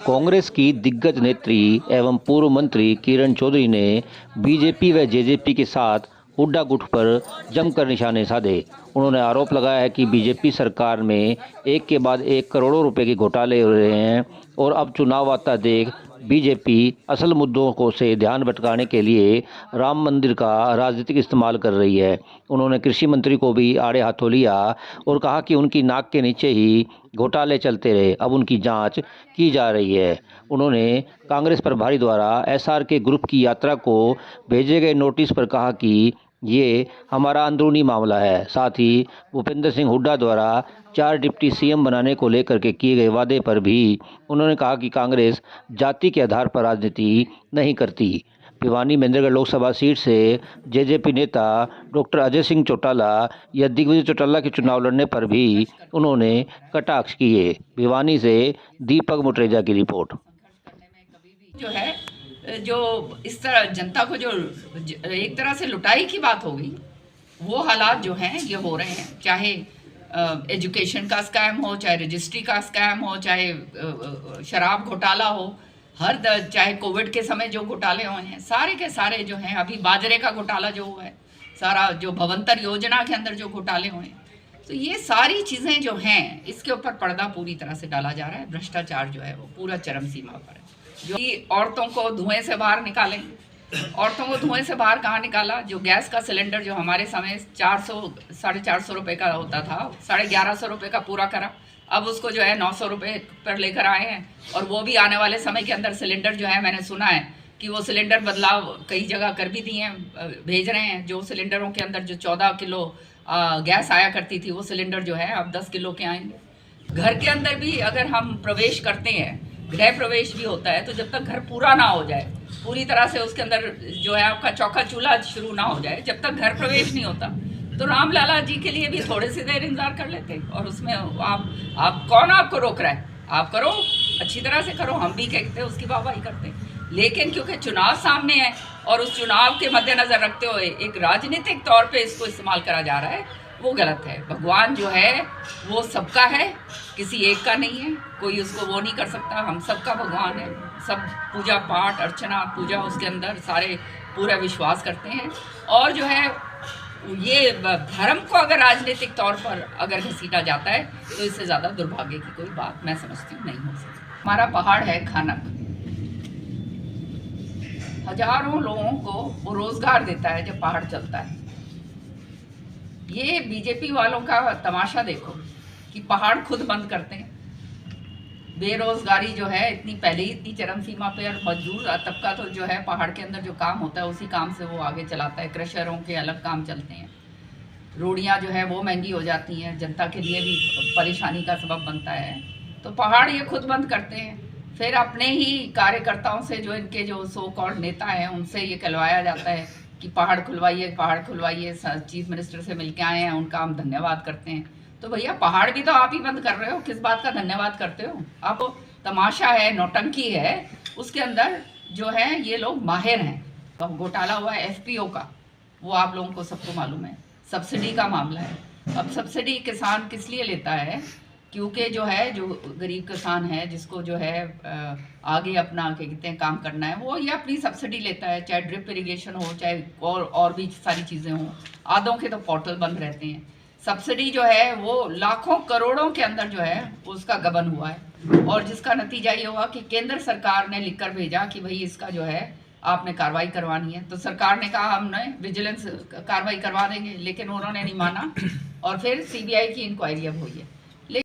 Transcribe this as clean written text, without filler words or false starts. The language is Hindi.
कांग्रेस की दिग्गज नेत्री एवं पूर्व मंत्री किरण चौधरी ने बीजेपी व जेजेपी के साथ हुड्डा गुट पर जमकर निशाने साधे। उन्होंने आरोप लगाया है कि बीजेपी सरकार में एक के बाद एक करोड़ों रुपए के घोटाले हो रहे हैं और अब चुनाव आता देख बीजेपी असल मुद्दों को से ध्यान भटकाने के लिए राम मंदिर का राजनीतिक इस्तेमाल कर रही है। उन्होंने कृषि मंत्री को भी आड़े हाथों लिया और कहा कि उनकी नाक के नीचे ही घोटाले चलते रहे, अब उनकी जांच की जा रही है। उन्होंने कांग्रेस प्रभारी द्वारा एसआरके ग्रुप की यात्रा को भेजे गए नोटिस पर कहा कि ये हमारा अंदरूनी मामला है। साथ ही भूपेंद्र सिंह हुड्डा द्वारा 4 डिप्टी सीएम बनाने को लेकर के किए गए वादे पर भी उन्होंने कहा कि कांग्रेस जाति के आधार पर राजनीति नहीं करती। भिवानी महेंद्रगढ़ लोकसभा सीट से जेजेपी नेता डॉक्टर अजय सिंह चौटाला या दिग्विजय चौटाला के चुनाव लड़ने पर भी उन्होंने कटाक्ष किए। भिवानी से दीपक मुटरेजा की रिपोर्ट। जो है जो इस तरह जनता को जो एक तरह से लुटाई की बात हो गई, वो हालात जो हैं ये हो रहे हैं। चाहे एजुकेशन का स्कैम हो, चाहे रजिस्ट्री का स्कैम हो, चाहे शराब घोटाला हो, चाहे कोविड के समय जो घोटाले हुए हैं, सारे के सारे जो हैं, अभी बाजरे का घोटाला जो हुआ है, सारा जो भवंतर योजना के अंदर जो घोटाले हुए हैं, तो ये सारी चीज़ें जो हैं इसके ऊपर पर्दा पूरी तरह से डाला जा रहा है। भ्रष्टाचार जो है वो पूरा चरम सीमा पर है। जो औरतों को धुएं से बाहर निकालें, औरतों को धुएं से बाहर कहाँ निकाला? जो गैस का सिलेंडर जो हमारे समय 400-450 रुपये का होता था, 1150 रुपये का पूरा करा, अब उसको जो है 900 रुपये पर लेकर आए हैं। और वो भी आने वाले समय के अंदर सिलेंडर जो है, मैंने सुना है कि वो सिलेंडर बदलाव कई जगह कर भी दिए हैं, भेज रहे हैं। जो सिलेंडरों के अंदर जो 14 किलो गैस आया करती थी, वो सिलेंडर जो है अब 10 किलो के आएंगे। घर के अंदर भी अगर हम प्रवेश करते हैं, गृह प्रवेश भी होता है, तो जब तक घर पूरा ना हो जाए, पूरी तरह से उसके अंदर जो है आपका चौका चूल्हा शुरू ना हो जाए, जब तक घर प्रवेश नहीं होता, तो राम लाला जी के लिए भी थोड़ी सी देर इंतजार कर लेते। और उसमें आप कौन आपको रोक रहा है? आप करो, अच्छी तरह से करो, हम भी कहते हैं उसकी वाहवाही करते। लेकिन क्योंकि चुनाव सामने है और उस चुनाव के मद्देनजर रखते हुए एक राजनीतिक तौर पे इसको इस्तेमाल करा जा रहा है, वो गलत है। भगवान जो है वो सबका है, किसी एक का नहीं है, कोई उसको वो नहीं कर सकता। हम सबका भगवान है, सब पूजा पाठ अर्चना पूजा उसके अंदर सारे पूरा विश्वास करते हैं। और जो है ये धर्म को अगर राजनीतिक तौर पर अगर घसीटा जाता है, तो इससे ज़्यादा दुर्भाग्य की कोई बात मैं समझती हूँ नहीं हो सकती। हमारा पहाड़ है खानक, हजारों लोगों को वो रोजगार देता है जब पहाड़ चलता है। ये बीजेपी वालों का तमाशा देखो कि पहाड़ खुद बंद करते हैं। बेरोजगारी जो है इतनी पहले ही इतनी चरम सीमा पे, और मजदूर तबका तो जो है पहाड़ के अंदर जो काम होता है उसी काम से वो आगे चलाता है। क्रशरों के अलग काम चलते हैं, रोड़ियाँ जो है वो महंगी हो जाती हैं, जनता के लिए भी परेशानी का सबब बनता है। तो पहाड़ ये खुद बंद करते हैं। फिर अपने ही कार्यकर्ताओं से, जो इनके जो सो कॉल्ड नेता हैं, उनसे ये कहलवाया जाता है कि पहाड़ खुलवाइए, पहाड़ खुलवाइए। चीफ मिनिस्टर से मिलके आए हैं, उनका हम धन्यवाद करते हैं। तो भैया पहाड़ भी तो आप ही बंद कर रहे हो, किस बात का धन्यवाद करते हो? आप तमाशा है, नौटंकी है, उसके अंदर जो है ये लोग माहिर हैं। तो घोटाला हुआ है एफपीओ का, वो आप लोगों को सबको मालूम है। सब्सिडी का मामला है। अब सब्सिडी किसान किस लिए लेता है? क्योंकि जो है जो गरीब किसान है, जिसको जो है आगे अपना क्या कहते हैं काम करना है, वो ये अपनी सब्सिडी लेता है। चाहे ड्रिप इरिगेशन हो, चाहे और भी सारी चीज़ें हों। आधों के तो पोर्टल बंद रहते हैं। सब्सिडी जो है वो लाखों करोड़ों के अंदर जो है उसका गबन हुआ है, और जिसका नतीजा ये हुआ कि केंद्र सरकार ने लिखकर भेजा कि भाई इसका जो है आपने कार्रवाई करवानी है। तो सरकार ने कहा हमने विजिलेंस कार्रवाई करवा देंगे, लेकिन उन्होंने नहीं माना, और फिर सीबीआई की इंक्वायरी अब हुई है।